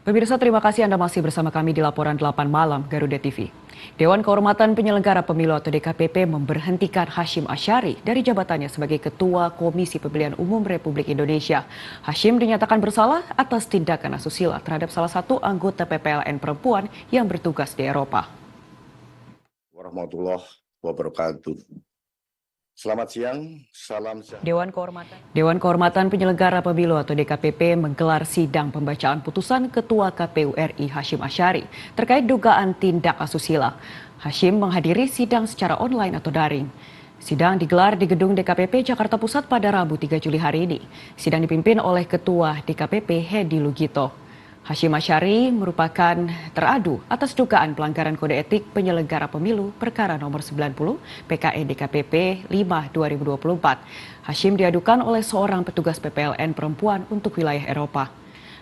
Pemirsa, terima kasih Anda masih bersama kami di Laporan 8 Malam Garuda TV. Dewan Kehormatan Penyelenggara Pemilu atau DKPP memberhentikan Hashim Asyari dari jabatannya sebagai Ketua Komisi Pemilihan Umum Republik Indonesia. Hashim dinyatakan bersalah atas tindakan asusila terhadap salah satu anggota PPLN perempuan yang bertugas di Eropa. Warahmatullahi wabarakatuh. Selamat siang, salam sejahtera. Dewan Kehormatan Penyelenggara Pemilu atau DKPP menggelar sidang pembacaan putusan Ketua KPU RI Hashim Asyari terkait dugaan tindak asusila. Hashim menghadiri sidang secara online atau daring. Sidang digelar di gedung DKPP Jakarta Pusat pada Rabu 3 Juli hari ini. Sidang dipimpin oleh Ketua DKPP Hedi Lugito. Hashim Asyari merupakan teradu atas dugaan pelanggaran kode etik penyelenggara pemilu perkara nomor 90 PKE DKPP 5/2024. Hashim diadukan oleh seorang petugas PPLN perempuan untuk wilayah Eropa.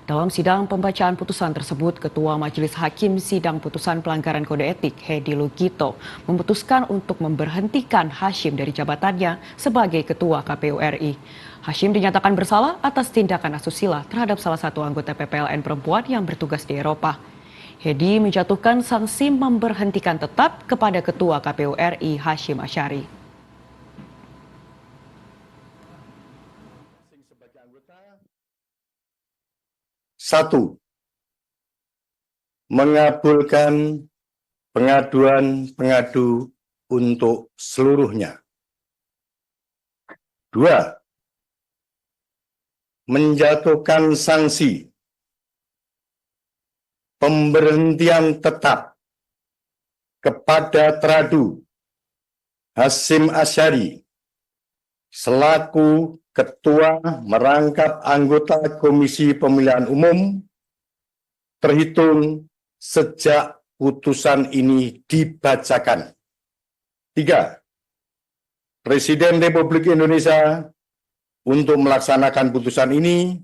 Dalam sidang pembacaan putusan tersebut, Ketua Majelis Hakim Sidang Putusan Pelanggaran Kode Etik Hedi Lugito memutuskan untuk memberhentikan Hashim dari jabatannya sebagai Ketua KPU RI. Hashim dinyatakan bersalah atas tindakan asusila terhadap salah satu anggota PPLN perempuan yang bertugas di Eropa. Hedi menjatuhkan sanksi memberhentikan tetap kepada Ketua KPU RI Hashim Asyari. Satu, mengabulkan pengaduan pengadu untuk seluruhnya. Dua, menjatuhkan sanksi pemberhentian tetap kepada teradu Hashim Asyari selaku Ketua merangkap anggota Komisi Pemilihan Umum terhitung sejak putusan ini dibacakan. Tiga, Presiden Republik Indonesia untuk melaksanakan putusan ini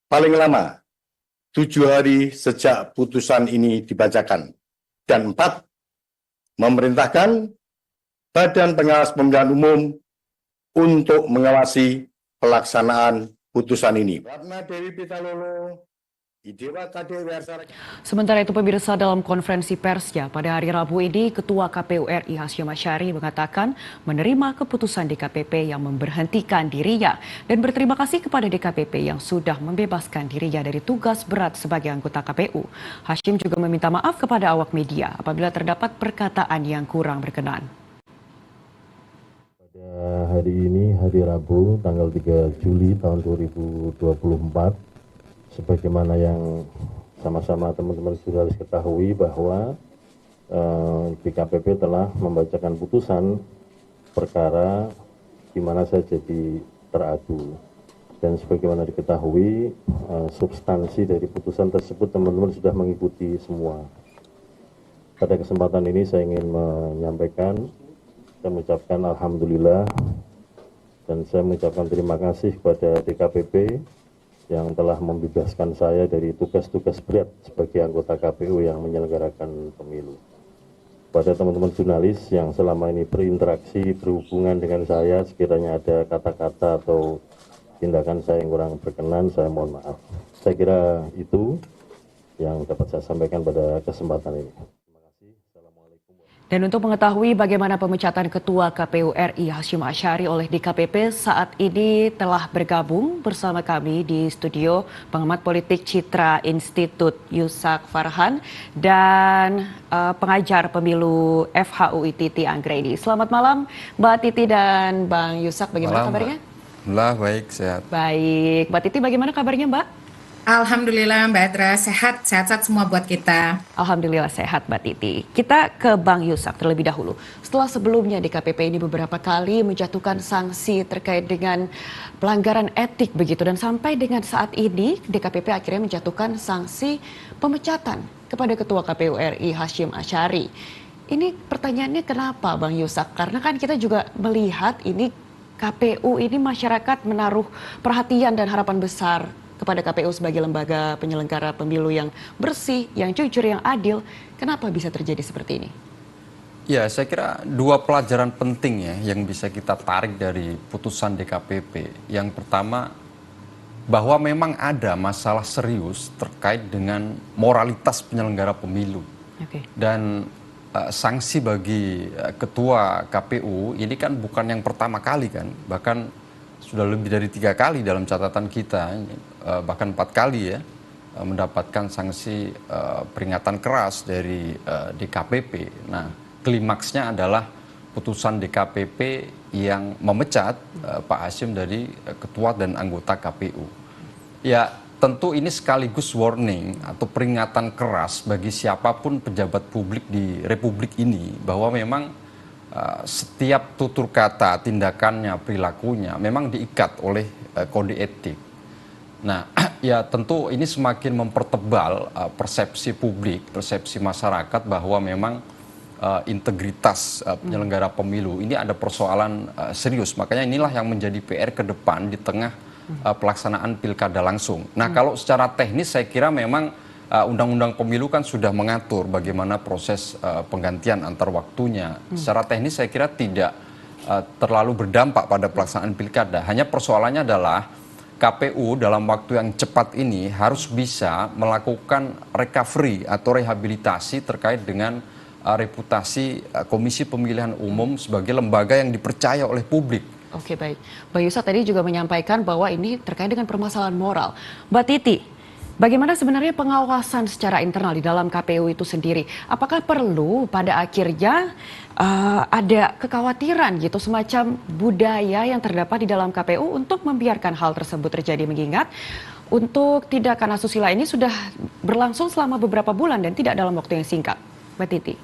paling lama 7 hari sejak putusan ini dibacakan. Dan 4, memerintahkan Badan Pengawas Pemilihan Umum untuk mengawasi pelaksanaan putusan ini. Sementara itu pemirsa, dalam konferensi persnya pada hari Rabu ini, Ketua KPU RI Hashim Asyari mengatakan menerima keputusan DKPP yang memberhentikan dirinya dan berterima kasih kepada DKPP yang sudah membebaskan dirinya dari tugas berat sebagai anggota KPU. Hashim juga meminta maaf kepada awak media apabila terdapat perkataan yang kurang berkenan. Hari ini, hari Rabu, tanggal 3 Juli tahun 2024, sebagaimana yang sama-sama teman-teman jurnalis ketahui bahwa DKPP telah membacakan putusan perkara di mana saya jadi teradu. Dan sebagaimana diketahui, substansi dari putusan tersebut teman-teman sudah mengikuti semua. Pada kesempatan ini saya ingin menyampaikan, saya mengucapkan Alhamdulillah dan saya mengucapkan terima kasih kepada DKPP yang telah membebaskan saya dari tugas-tugas berat sebagai anggota KPU yang menyelenggarakan pemilu. Pada teman-teman jurnalis yang selama ini berinteraksi, berhubungan dengan saya, sekiranya ada kata-kata atau tindakan saya yang kurang berkenan, saya mohon maaf. Saya kira itu yang dapat saya sampaikan pada kesempatan ini. Dan untuk mengetahui bagaimana pemecatan Ketua KPU RI Hashim Asyari oleh DKPP saat ini telah bergabung bersama kami di studio pengamat politik Citra Institut Yusak Farhan dan pengajar pemilu FHUI Titi Anggreni. Selamat malam Mbak Titi dan Bang Yusak, bagaimana kabarnya? Alhamdulillah baik, sehat. Baik, Mbak Titi bagaimana kabarnya Mbak? Alhamdulillah Mbak Adra, sehat-sehat semua buat kita. Alhamdulillah sehat Mbak Titi. Kita ke Bang Yusak terlebih dahulu. Setelah sebelumnya DKPP ini beberapa kali menjatuhkan sanksi terkait dengan pelanggaran etik begitu. Dan sampai dengan saat ini DKPP akhirnya menjatuhkan sanksi pemecatan kepada Ketua KPU RI Hashim Asyari. Ini pertanyaannya kenapa Bang Yusak? Karena kan kita juga melihat ini KPU ini masyarakat menaruh perhatian dan harapan besar kepada KPU sebagai lembaga penyelenggara pemilu yang bersih, yang jujur, yang adil. Kenapa bisa terjadi seperti ini? Ya, saya kira dua pelajaran penting ya yang bisa kita tarik dari putusan DKPP. Yang pertama, bahwa memang ada masalah serius terkait dengan moralitas penyelenggara pemilu. Oke. Dan sanksi bagi ketua KPU ini kan bukan yang pertama kali kan, bahkan sudah lebih dari 3 kali dalam catatan kita, bahkan 4 kali ya, mendapatkan sanksi peringatan keras dari DKPP. Nah, klimaksnya adalah putusan DKPP yang memecat Pak Hasyim dari ketua dan anggota KPU. Ya, tentu ini sekaligus warning atau peringatan keras bagi siapapun pejabat publik di Republik ini bahwa memang setiap tutur kata, tindakannya, perilakunya memang diikat oleh kode etik. Nah, ya tentu ini semakin mempertebal persepsi publik, persepsi masyarakat bahwa memang integritas penyelenggara pemilu ini ada persoalan serius. Makanya inilah yang menjadi PR ke depan di tengah pelaksanaan pilkada langsung. Nah, kalau secara teknis saya kira memang undang-undang pemilu kan sudah mengatur bagaimana proses penggantian antar waktunya. Secara teknis saya kira tidak terlalu berdampak pada pelaksanaan pilkada. Hanya persoalannya adalah KPU dalam waktu yang cepat ini harus bisa melakukan recovery atau rehabilitasi terkait dengan reputasi Komisi Pemilihan Umum sebagai lembaga yang dipercaya oleh publik. Oke, baik. Bang Yusuf tadi juga menyampaikan bahwa ini terkait dengan permasalahan moral. Mbak Titi, bagaimana sebenarnya pengawasan secara internal di dalam KPU itu sendiri? Apakah perlu pada akhirnya ada kekhawatiran gitu, semacam budaya yang terdapat di dalam KPU untuk membiarkan hal tersebut terjadi, mengingat untuk tindakan asusila ini sudah berlangsung selama beberapa bulan dan tidak dalam waktu yang singkat. Mbak Titi.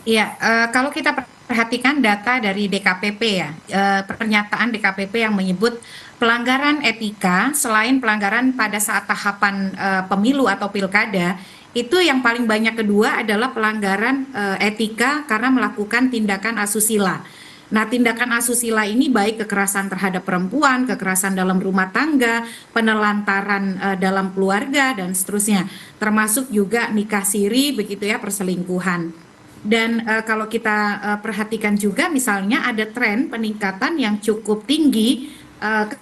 Iya, kalau kita perhatikan data dari DKPP ya, pernyataan DKPP yang menyebut pelanggaran etika selain pelanggaran pada saat tahapan pemilu atau pilkada, itu yang paling banyak kedua adalah pelanggaran etika karena melakukan tindakan asusila. Nah, tindakan asusila ini baik kekerasan terhadap perempuan, kekerasan dalam rumah tangga, penelantaran dalam keluarga, dan seterusnya. Termasuk juga nikah siri, begitu ya, perselingkuhan. Dan kalau kita perhatikan juga misalnya ada tren peningkatan yang cukup tinggi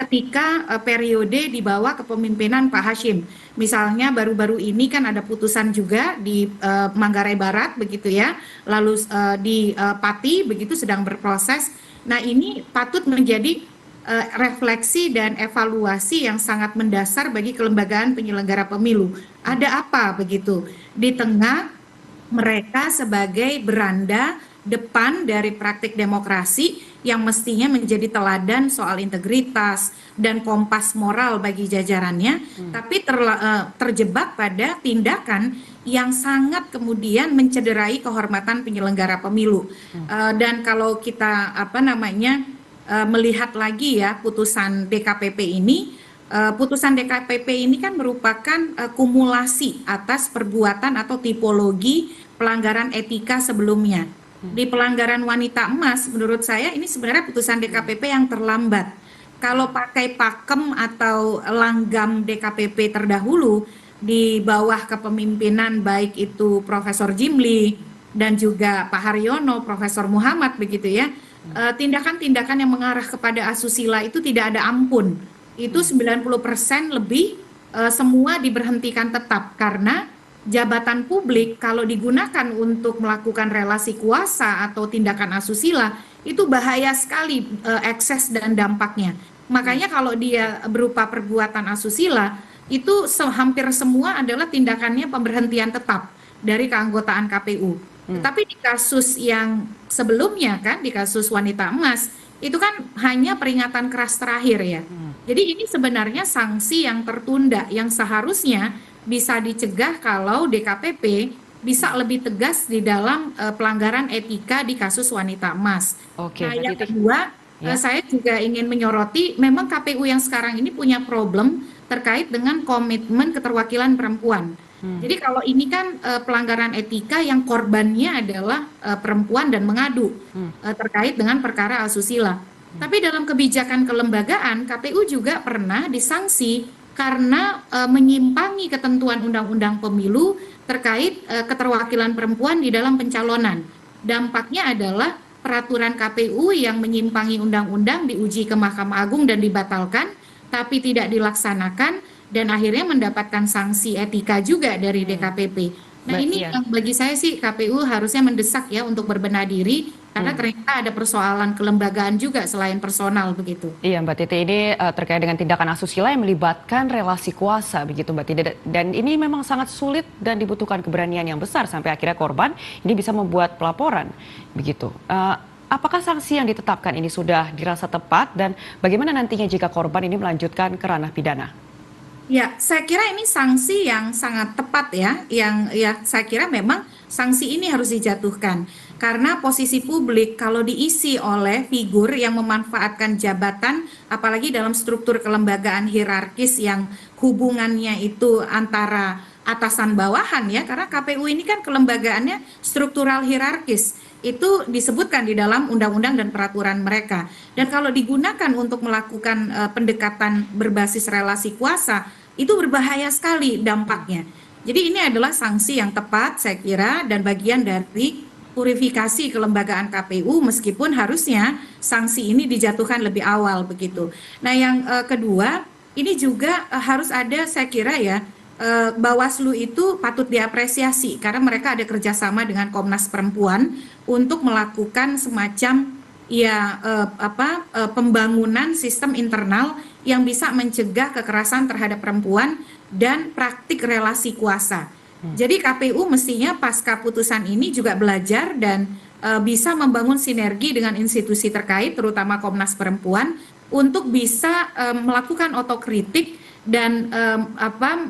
ketika periode di bawah kepemimpinan Pak Hasyim. Misalnya baru-baru ini kan ada putusan juga di Manggarai Barat begitu ya, lalu di Pati begitu sedang berproses. Nah, ini patut menjadi refleksi dan evaluasi yang sangat mendasar bagi kelembagaan penyelenggara pemilu. Ada apa begitu di tengah mereka sebagai beranda depan dari praktik demokrasi yang mestinya menjadi teladan soal integritas dan kompas moral bagi jajarannya, tapi terjebak pada tindakan yang sangat kemudian mencederai kehormatan penyelenggara pemilu. Dan kalau kita melihat lagi ya putusan DKPP ini, putusan DKPP ini kan merupakan kumulasi atas perbuatan atau tipologi pelanggaran etika sebelumnya. Di pelanggaran wanita emas, menurut saya ini sebenarnya putusan DKPP yang terlambat. Kalau pakai pakem atau langgam DKPP terdahulu di bawah kepemimpinan baik itu Profesor Jimli dan juga Pak Haryono, Profesor Muhammad begitu ya, tindakan-tindakan yang mengarah kepada asusila itu tidak ada ampun. Itu 90% lebih semua diberhentikan tetap karena jabatan publik kalau digunakan untuk melakukan relasi kuasa atau tindakan asusila itu bahaya sekali ekses dan dampaknya. Makanya kalau dia berupa perbuatan asusila itu hampir semua adalah tindakannya pemberhentian tetap dari keanggotaan KPU. Tetapi di kasus yang sebelumnya kan, di kasus wanita emas itu kan hanya peringatan keras terakhir ya. Jadi ini sebenarnya sanksi yang tertunda yang seharusnya bisa dicegah kalau DKPP bisa lebih tegas di dalam pelanggaran etika di kasus wanita emas. Oke, nah, yang kedua, saya juga ingin menyoroti, memang KPU yang sekarang ini punya problem terkait dengan komitmen keterwakilan perempuan. Jadi kalau ini kan pelanggaran etika yang korbannya adalah perempuan dan mengadu terkait dengan perkara asusila. Tapi dalam kebijakan kelembagaan, KPU juga pernah disanksi karena menyimpangi ketentuan undang-undang pemilu terkait keterwakilan perempuan di dalam pencalonan. Dampaknya adalah peraturan KPU yang menyimpangi undang-undang diuji ke Mahkamah Agung dan dibatalkan, tapi tidak dilaksanakan dan akhirnya mendapatkan sanksi etika juga dari DKPP. Nah, ini yang bagi saya sih KPU harusnya mendesak ya untuk berbenah diri karena ternyata ada persoalan kelembagaan juga selain personal begitu. Iya Mbak Titi, ini terkait dengan tindakan asusila yang melibatkan relasi kuasa begitu Mbak Titi. Dan ini memang sangat sulit dan dibutuhkan keberanian yang besar sampai akhirnya korban ini bisa membuat pelaporan begitu. Apakah sanksi yang ditetapkan ini sudah dirasa tepat dan bagaimana nantinya jika korban ini melanjutkan ke ranah pidana? Ya, saya kira ini sanksi yang sangat tepat ya, yang ya saya kira memang sanksi ini harus dijatuhkan karena posisi publik kalau diisi oleh figur yang memanfaatkan jabatan, apalagi dalam struktur kelembagaan hierarkis yang hubungannya itu antara atasan bawahan ya, karena KPU ini kan kelembagaannya struktural hierarkis. Itu disebutkan di dalam undang-undang dan peraturan mereka. Dan kalau digunakan untuk melakukan pendekatan berbasis relasi kuasa, itu berbahaya sekali dampaknya. Jadi ini adalah sanksi yang tepat saya kira dan bagian dari purifikasi kelembagaan KPU meskipun harusnya sanksi ini dijatuhkan lebih awal begitu. Nah yang kedua ini juga harus ada saya kira ya Bawaslu itu patut diapresiasi karena mereka ada kerjasama dengan Komnas Perempuan untuk melakukan semacam pembangunan sistem internal yang bisa mencegah kekerasan terhadap perempuan dan praktik relasi kuasa. Jadi KPU mestinya pasca putusan ini juga belajar dan bisa membangun sinergi dengan institusi terkait, terutama Komnas Perempuan, untuk bisa melakukan otokritik dan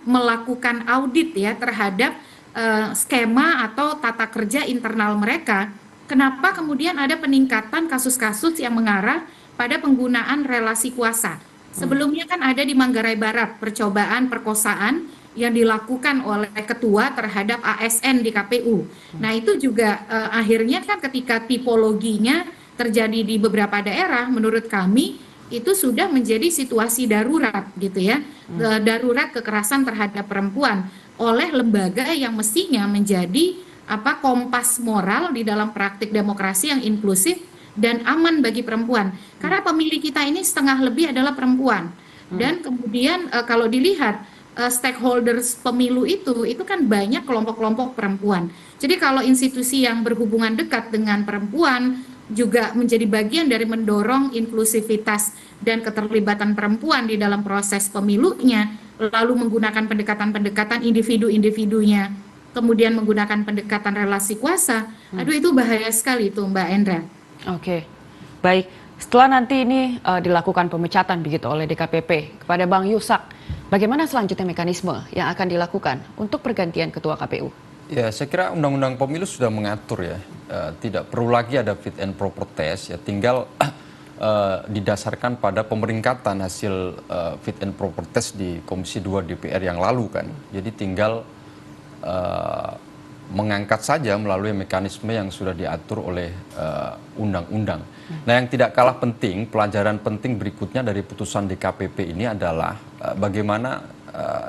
melakukan audit ya terhadap skema atau tata kerja internal mereka. Kenapa kemudian ada peningkatan kasus-kasus yang mengarah pada penggunaan relasi kuasa? Sebelumnya kan ada di Manggarai Barat percobaan perkosaan yang dilakukan oleh ketua terhadap ASN di KPU. Nah itu juga akhirnya kan ketika tipologinya terjadi di beberapa daerah, menurut kami itu sudah menjadi situasi darurat gitu ya, darurat kekerasan terhadap perempuan oleh lembaga yang mestinya menjadi kompas moral di dalam praktik demokrasi yang inklusif dan aman bagi perempuan. Karena pemilih kita ini setengah lebih adalah perempuan. Dan kemudian kalau dilihat stakeholders pemilu itu kan banyak kelompok-kelompok perempuan. Jadi kalau institusi yang berhubungan dekat dengan perempuan juga menjadi bagian dari mendorong inklusivitas dan keterlibatan perempuan di dalam proses pemilunya, lalu menggunakan pendekatan-pendekatan individu-individunya, kemudian menggunakan pendekatan relasi kuasa, aduh itu bahaya sekali itu Mbak Endra. Oke, baik. Setelah nanti ini dilakukan pemecatan begitu oleh DKPP kepada Bang Yusak, bagaimana selanjutnya mekanisme yang akan dilakukan untuk pergantian Ketua KPU? Ya, saya kira Undang-Undang Pemilu sudah mengatur ya, tidak perlu lagi ada fit and proper test, ya tinggal didasarkan pada pemeringkatan hasil fit and proper test di Komisi 2 DPR yang lalu kan. Jadi tinggal mengangkat saja melalui mekanisme yang sudah diatur oleh undang-undang. Nah yang tidak kalah penting, pelajaran penting berikutnya dari putusan DKPP ini adalah bagaimana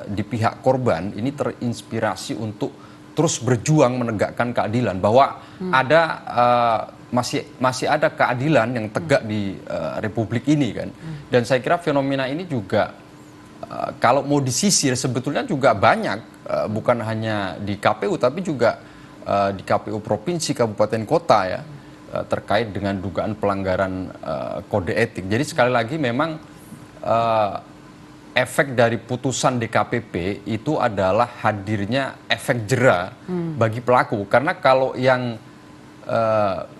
di pihak korban ini terinspirasi untuk terus berjuang menegakkan keadilan, bahwa ada masih ada keadilan yang tegak di Republik ini kan. Dan saya kira fenomena ini juga kalau mau disisir sebetulnya juga banyak, bukan hanya di KPU tapi juga di KPU provinsi, kabupaten, kota ya, terkait dengan dugaan pelanggaran kode etik. Jadi sekali lagi memang efek dari putusan DKPP itu adalah hadirnya efek jera bagi pelaku. Karena kalau yang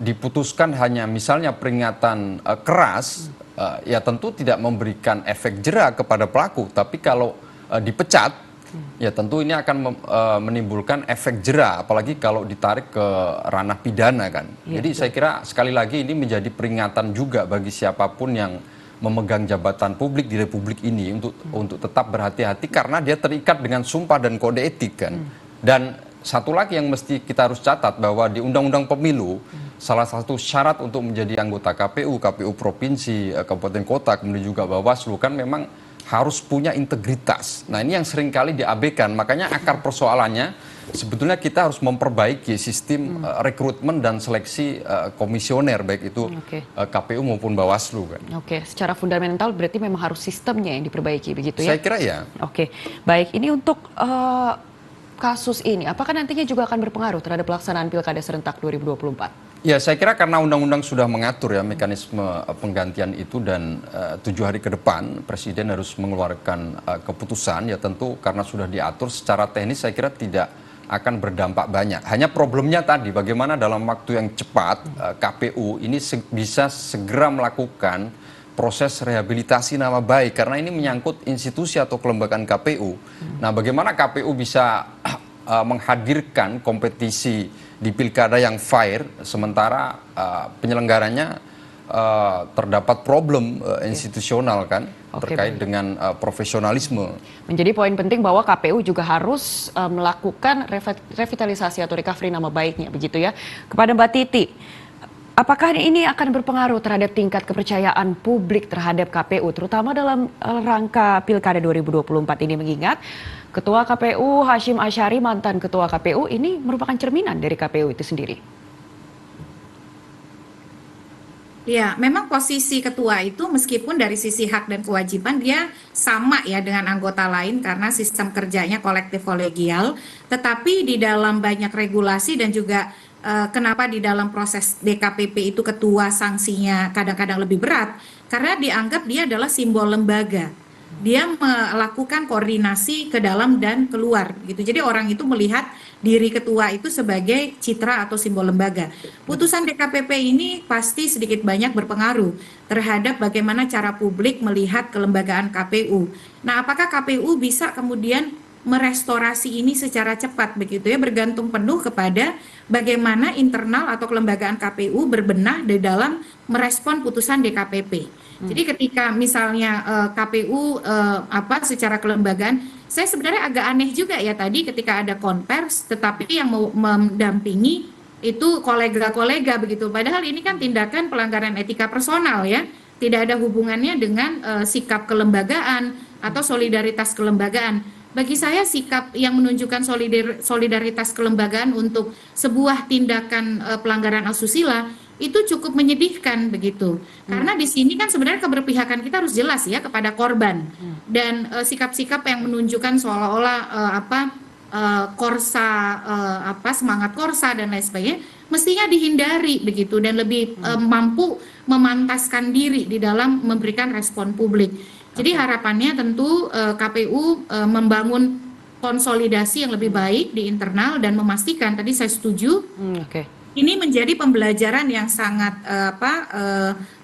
diputuskan hanya misalnya peringatan keras, ya tentu tidak memberikan efek jera kepada pelaku. Tapi kalau dipecat, ya tentu ini akan menimbulkan efek jera, apalagi kalau ditarik ke ranah pidana kan. Jadi saya kira sekali lagi ini menjadi peringatan juga bagi siapapun yang memegang jabatan publik di Republik ini untuk tetap berhati-hati karena dia terikat dengan sumpah dan kode etik kan. Dan satu lagi yang mesti kita harus catat bahwa di Undang-Undang Pemilu salah satu syarat untuk menjadi anggota KPU, KPU provinsi, kabupaten, kota, kemudian juga Bawaslu kan memang harus punya integritas. Nah ini yang seringkali diabaikan, makanya akar persoalannya sebetulnya kita harus memperbaiki sistem rekrutmen dan seleksi komisioner baik itu KPU maupun Bawaslu kan. Oke, secara fundamental berarti memang harus sistemnya yang diperbaiki begitu ya? Saya kira ya. Oke, baik. Ini untuk kasus ini, apakah nantinya juga akan berpengaruh terhadap pelaksanaan Pilkada serentak 2024? Ya, saya kira karena undang-undang sudah mengatur ya mekanisme penggantian itu dan 7 hari ke depan Presiden harus mengeluarkan keputusan, ya tentu karena sudah diatur secara teknis saya kira tidak akan berdampak banyak. Hanya problemnya tadi bagaimana dalam waktu yang cepat KPU ini bisa segera melakukan proses rehabilitasi nama baik karena ini menyangkut institusi atau kelembagaan KPU. Nah, bagaimana KPU bisa menghadirkan kompetisi di pilkada yang fair sementara penyelenggaranya terdapat problem institusional kan terkait dengan profesionalisme. Menjadi poin penting bahwa KPU juga harus melakukan revitalisasi atau recovery nama baiknya begitu ya. Kepada Mbak Titi, apakah ini akan berpengaruh terhadap tingkat kepercayaan publik terhadap KPU, terutama dalam rangka Pilkada 2024 ini, mengingat Ketua KPU Hashim Asyari, mantan Ketua KPU, ini merupakan cerminan dari KPU itu sendiri? Ya, memang posisi ketua itu meskipun dari sisi hak dan kewajiban dia sama ya dengan anggota lain karena sistem kerjanya kolektif kolegial, tetapi di dalam banyak regulasi dan juga kenapa di dalam proses DKPP itu ketua sanksinya kadang-kadang lebih berat karena dianggap dia adalah simbol lembaga. Dia melakukan koordinasi ke dalam dan keluar gitu. Jadi orang itu melihat diri ketua itu sebagai citra atau simbol lembaga. Putusan DKPP ini pasti sedikit banyak berpengaruh terhadap bagaimana cara publik melihat kelembagaan KPU. Nah, apakah KPU bisa kemudian merestorasi ini secara cepat begitu ya, bergantung penuh kepada bagaimana internal atau kelembagaan KPU berbenah di dalam merespon putusan DKPP. Jadi ketika misalnya KPU secara kelembagaan, saya sebenarnya agak aneh juga ya tadi ketika ada konvers, tetapi yang mau mendampingi itu kolega-kolega begitu. Padahal ini kan tindakan pelanggaran etika personal ya, tidak ada hubungannya dengan sikap kelembagaan atau solidaritas kelembagaan. Bagi saya sikap yang menunjukkan solidaritas kelembagaan untuk sebuah tindakan pelanggaran asusila itu cukup menyedihkan begitu. Karena di sini kan sebenarnya keberpihakan kita harus jelas ya kepada korban. Dan sikap-sikap yang menunjukkan seolah-olah semangat korsa dan lain sebagainya mestinya dihindari begitu dan lebih mampu memantaskan diri di dalam memberikan respon publik. Jadi harapannya tentu KPU membangun konsolidasi yang lebih baik di internal dan memastikan, tadi saya setuju, ini menjadi pembelajaran yang sangat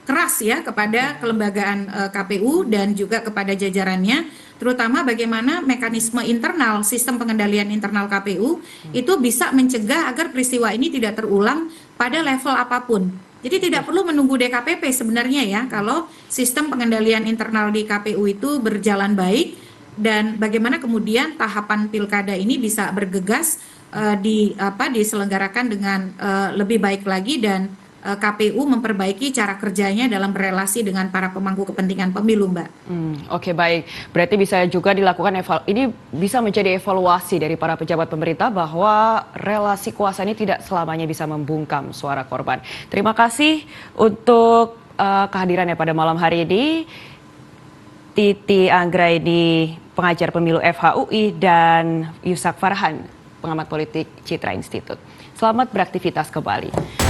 keras ya kepada kelembagaan KPU dan juga kepada jajarannya, terutama bagaimana mekanisme internal, sistem pengendalian internal KPU itu bisa mencegah agar peristiwa ini tidak terulang pada level apapun. Jadi tidak perlu menunggu DKPP sebenarnya ya, kalau sistem pengendalian internal di KPU itu berjalan baik dan bagaimana kemudian tahapan pilkada ini bisa bergegas diselenggarakan dengan lebih baik lagi dan KPU memperbaiki cara kerjanya dalam berelasi dengan para pemangku kepentingan pemilu, Mbak. Oke, baik. Berarti bisa juga dilakukan ini bisa menjadi evaluasi dari para pejabat pemerintah bahwa relasi kuasa ini tidak selamanya bisa membungkam suara korban. Terima kasih untuk kehadirannya pada malam hari ini. Titi Anggraini, pengajar pemilu FHUI, dan Yusak Farhan, pengamat politik Citra Institute. Selamat beraktivitas kembali.